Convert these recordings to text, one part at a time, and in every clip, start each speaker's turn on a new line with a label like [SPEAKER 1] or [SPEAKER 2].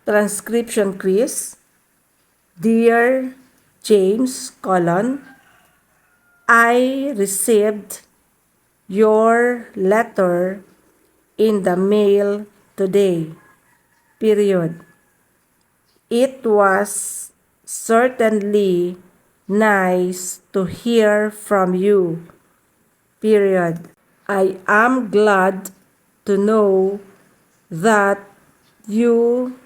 [SPEAKER 1] Transcription quiz. Dear James, I received your letter in the mail today. It was certainly nice to hear from you. I am glad to know that you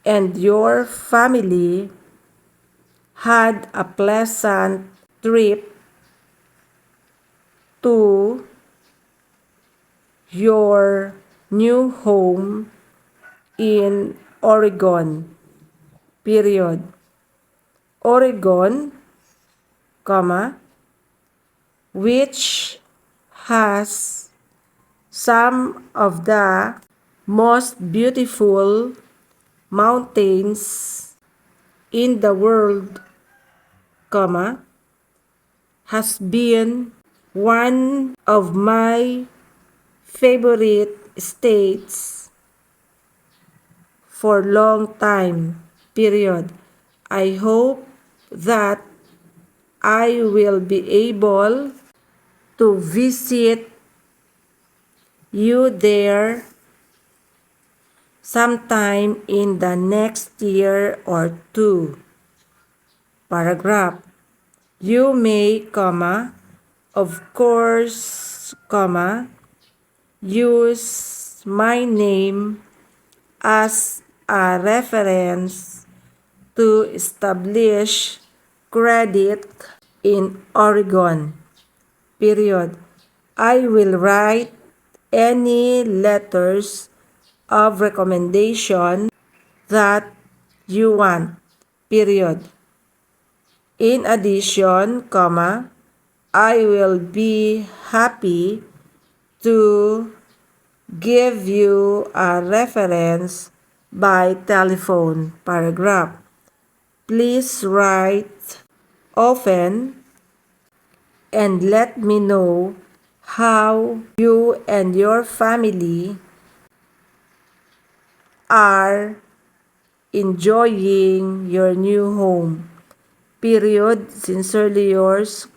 [SPEAKER 1] and your family had a pleasant trip to your new home in Oregon. Oregon, which has some of the most beautiful mountains in the world, has been one of my favorite states for long time. I hope that I will be able to visit you there sometime in the next year or two. Paragraph. You may, of course, use my name as a reference to establish credit in Oregon. I will write any letters of recommendation that you want. In addition, I will be happy to give you a reference by telephone. Paragraph. Please write often and let me know how you and your family are enjoying your new home. Sincerely yours,